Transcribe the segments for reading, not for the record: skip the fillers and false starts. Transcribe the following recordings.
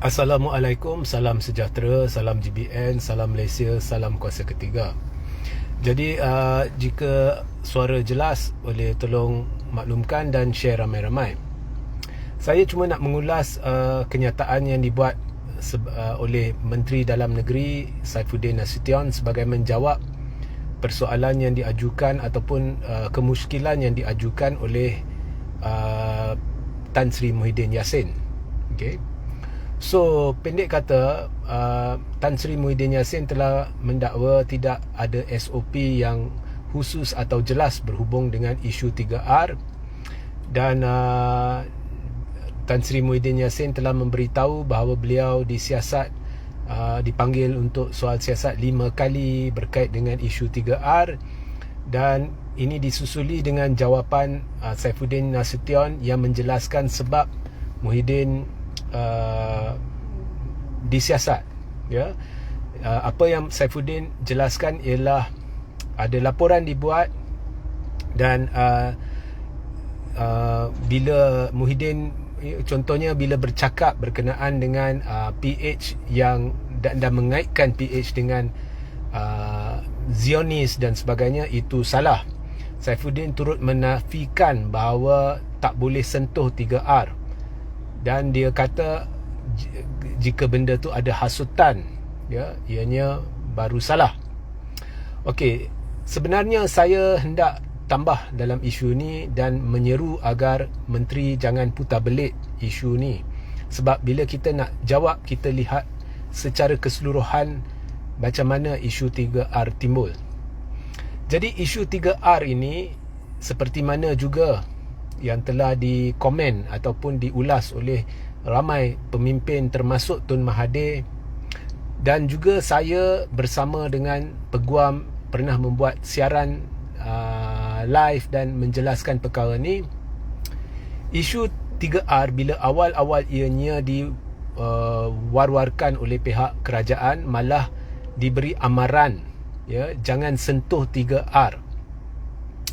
Assalamualaikum, salam sejahtera, salam GBN, salam Malaysia, salam kuasa ketiga. Jadi jika suara jelas, boleh tolong maklumkan dan share ramai-ramai. Saya cuma nak mengulas kenyataan yang dibuat oleh Menteri Dalam Negeri Saifuddin Nasution sebagai menjawab persoalan yang diajukan ataupun kemusykilan yang diajukan oleh Tan Sri Muhyiddin Yassin. Okay. So, pendek kata, Tan Sri Muhyiddin Yassin telah mendakwa tidak ada SOP yang khusus atau jelas berhubung dengan isu 3R, dan Tan Sri Muhyiddin Yassin telah memberitahu bahawa beliau dipanggil untuk soal siasat 5 kali berkait dengan isu 3R, dan ini disusuli dengan jawapan Saifuddin Nasution yang menjelaskan sebab Muhyiddin disiasat. Ya, apa yang Saifuddin jelaskan ialah ada laporan dibuat, dan bila Muhyiddin, contohnya bila bercakap berkenaan dengan PH yang dan mengaitkan PH dengan Zionis dan sebagainya, itu salah. Saifuddin turut menafikan bahawa tak boleh sentuh 3R, dan dia kata jika benda tu ada hasutan, ya, ianya baru salah. Okey, sebenarnya saya hendak tambah dalam isu ni dan menyeru agar menteri jangan putar belit isu ni, sebab bila kita nak jawab, kita lihat secara keseluruhan macam mana isu 3R timbul. Jadi isu 3R ini seperti mana juga yang telah dikomen ataupun diulas oleh ramai pemimpin termasuk Tun Mahathir, dan juga saya bersama dengan Peguam pernah membuat siaran live dan menjelaskan perkara ni. Isu 3R bila awal-awal ianya diwar-warkan oleh pihak kerajaan, malah diberi amaran, ya, jangan sentuh 3R.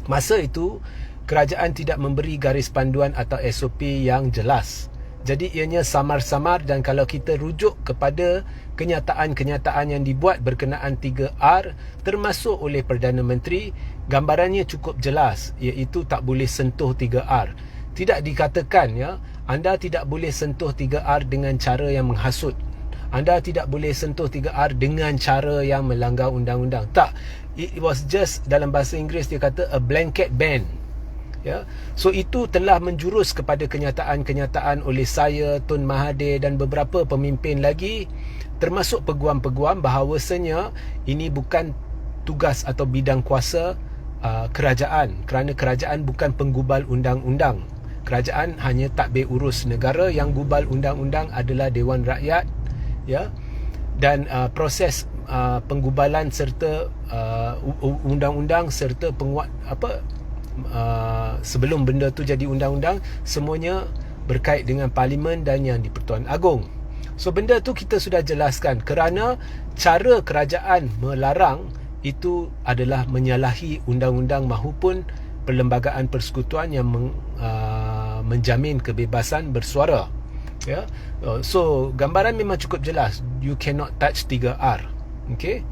Masa itu kerajaan tidak memberi garis panduan atau SOP yang jelas. Jadi ianya samar-samar, dan kalau kita rujuk kepada kenyataan-kenyataan yang dibuat berkenaan 3R termasuk oleh Perdana Menteri, gambarannya cukup jelas, iaitu tak boleh sentuh 3R. Tidak dikatakan, ya, anda tidak boleh sentuh 3R dengan cara yang menghasut. Anda tidak boleh sentuh 3R dengan cara yang melanggar undang-undang. Tak, it was just, dalam bahasa Inggeris dia kata a blanket ban. Ya, so itu telah menjurus kepada kenyataan-kenyataan oleh saya, Tun Mahathir dan beberapa pemimpin lagi, termasuk peguam-peguam, bahawasanya ini bukan tugas atau bidang kuasa kerajaan, kerana kerajaan bukan penggubal undang-undang. Kerajaan hanya tadbir urus negara, yang gubal undang-undang adalah Dewan Rakyat, ya, dan proses penggubalan serta undang-undang serta penguat sebelum benda tu jadi undang-undang, semuanya berkait dengan Parlimen dan yang di-Pertuan Agong. So benda tu kita sudah jelaskan, kerana cara kerajaan melarang itu adalah menyalahi undang-undang mahupun Perlembagaan Persekutuan yang menjamin kebebasan bersuara. Ya, so gambaran memang cukup jelas, you cannot touch 3R. Okay,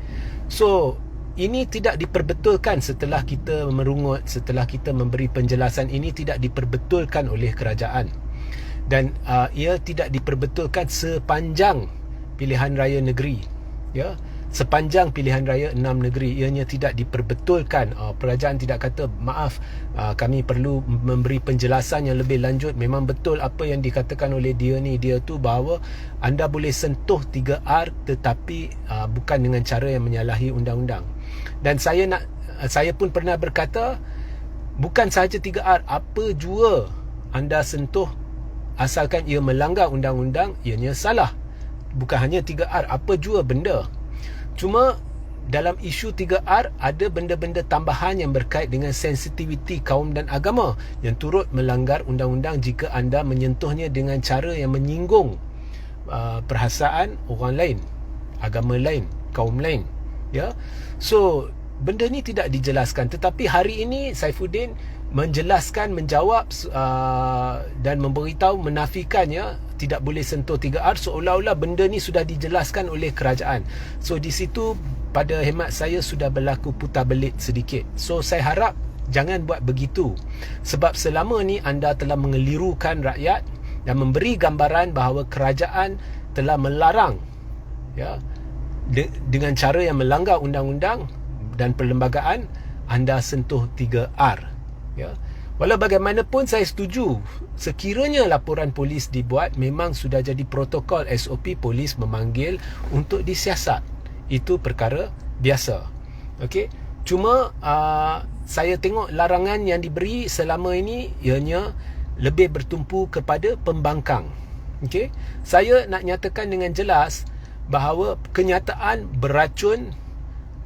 so ini tidak diperbetulkan setelah kita merungut, setelah kita memberi penjelasan. Ini tidak diperbetulkan oleh kerajaan, dan ia tidak diperbetulkan sepanjang pilihan raya negeri, ya, sepanjang pilihan raya 6 negeri ianya tidak diperbetulkan. Kerajaan tidak kata maaf, kami perlu memberi penjelasan yang lebih lanjut. Memang betul apa yang dikatakan oleh dia ni, dia tu, bahawa anda boleh sentuh 3R tetapi bukan dengan cara yang menyalahi undang-undang. Dan saya pun pernah berkata, bukan sahaja 3R, apa jua anda sentuh asalkan ia melanggar undang-undang, ianya salah. Bukan hanya 3R, apa jua benda. Cuma dalam isu 3R ada benda-benda tambahan yang berkait dengan sensitiviti kaum dan agama yang turut melanggar undang-undang jika anda menyentuhnya dengan cara yang menyinggung perasaan orang lain, agama lain, kaum lain. Ya, so benda ni tidak dijelaskan. Tetapi hari ini Saifuddin menjelaskan, menjawab dan memberitahu, menafikannya, tidak boleh sentuh 3R, seolah-olah benda ni sudah dijelaskan oleh kerajaan. So di situ pada hemat saya sudah berlaku putar belit sedikit. So saya harap jangan buat begitu, sebab selama ni anda telah mengelirukan rakyat dan memberi gambaran bahawa kerajaan telah melarang, ya, dengan cara yang melanggar undang-undang dan perlembagaan, anda sentuh 3R, ya. Walau bagaimanapun saya setuju, sekiranya laporan polis dibuat, memang sudah jadi protokol SOP polis memanggil untuk disiasat. Itu perkara biasa. Okey. Cuma saya tengok larangan yang diberi selama ini ianya lebih bertumpu kepada pembangkang. Okey. Saya nak nyatakan dengan jelas bahawa kenyataan beracun,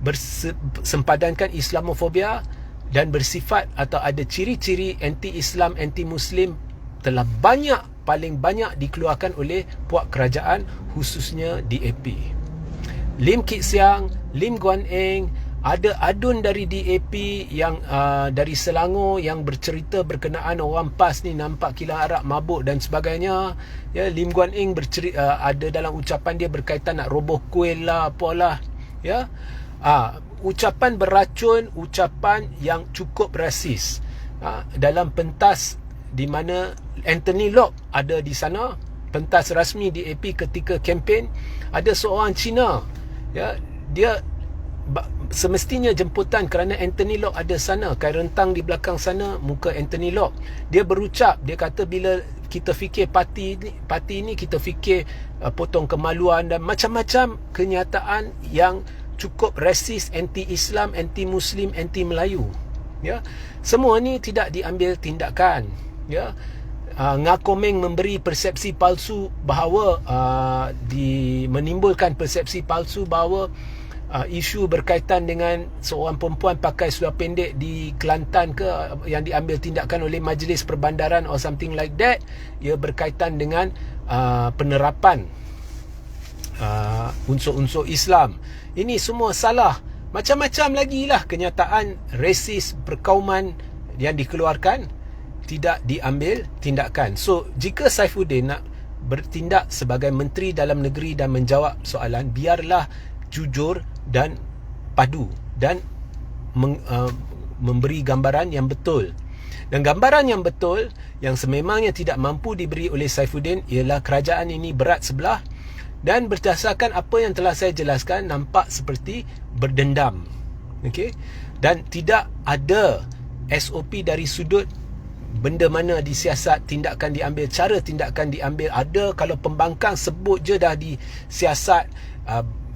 bersempadankan Islamofobia dan bersifat atau ada ciri-ciri anti-Islam, anti-Muslim telah paling banyak dikeluarkan oleh puak kerajaan, khususnya DAP. Lim Kit Siang, Lim Guan Eng, ada adun dari DAP yang dari Selangor yang bercerita berkenaan orang PAS ni nampak kilang arak, mabuk dan sebagainya. Ya, Lim Guan Eng ada dalam ucapan dia berkaitan nak roboh kuil lah, apalah. Ya. Ucapan beracun, ucapan yang cukup rasis. Dalam pentas di mana Anthony Locke ada di sana, pentas rasmi DAP ketika kempen, ada seorang Cina, ya, dia semestinya jemputan kerana Anthony Locke ada sana, kain rentang di belakang sana muka Anthony Locke. Dia berucap, dia kata bila kita fikir parti ni kita fikir potong kemaluan dan macam-macam kenyataan yang cukup rasis, anti-Islam, anti-Muslim, anti-Melayu. Ya, semua ni tidak diambil tindakan. Ya, Ngakomeng memberi persepsi palsu bahawa menimbulkan persepsi palsu bahawa isu berkaitan dengan seorang perempuan pakai seluar pendek di Kelantan yang diambil tindakan oleh Majlis Perbandaran or something like that, ia berkaitan dengan penerapan unsur-unsur Islam. Ini semua salah. Macam-macam lagi lah kenyataan rasis perkauman yang dikeluarkan, tidak diambil tindakan. So jika Saifuddin nak bertindak sebagai Menteri Dalam Negeri dan menjawab soalan, biarlah jujur dan padu dan memberi gambaran yang betul. Dan gambaran yang betul yang sememangnya tidak mampu diberi oleh Saifuddin ialah kerajaan ini berat sebelah, dan berdasarkan apa yang telah saya jelaskan, nampak seperti berdendam. Okey? Dan tidak ada SOP dari sudut benda mana disiasat, tindakan diambil, cara tindakan diambil. Ada kalau pembangkang sebut je dah disiasat.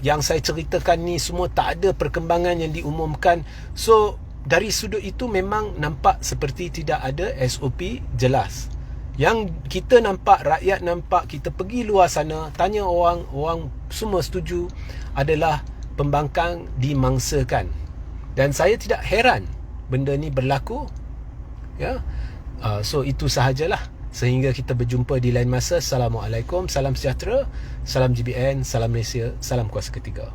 Yang saya ceritakan ni semua tak ada perkembangan yang diumumkan. So dari sudut itu memang nampak seperti tidak ada SOP jelas. Yang kita nampak, rakyat nampak, kita pergi luar sana, tanya orang semua setuju adalah pembangkang dimangsakan. Dan saya tidak heran benda ni berlaku. Ya. So itu sahajalah. Sehingga kita berjumpa di lain masa. Assalamualaikum, salam sejahtera, salam GBN, salam Malaysia, salam kuasa ketiga.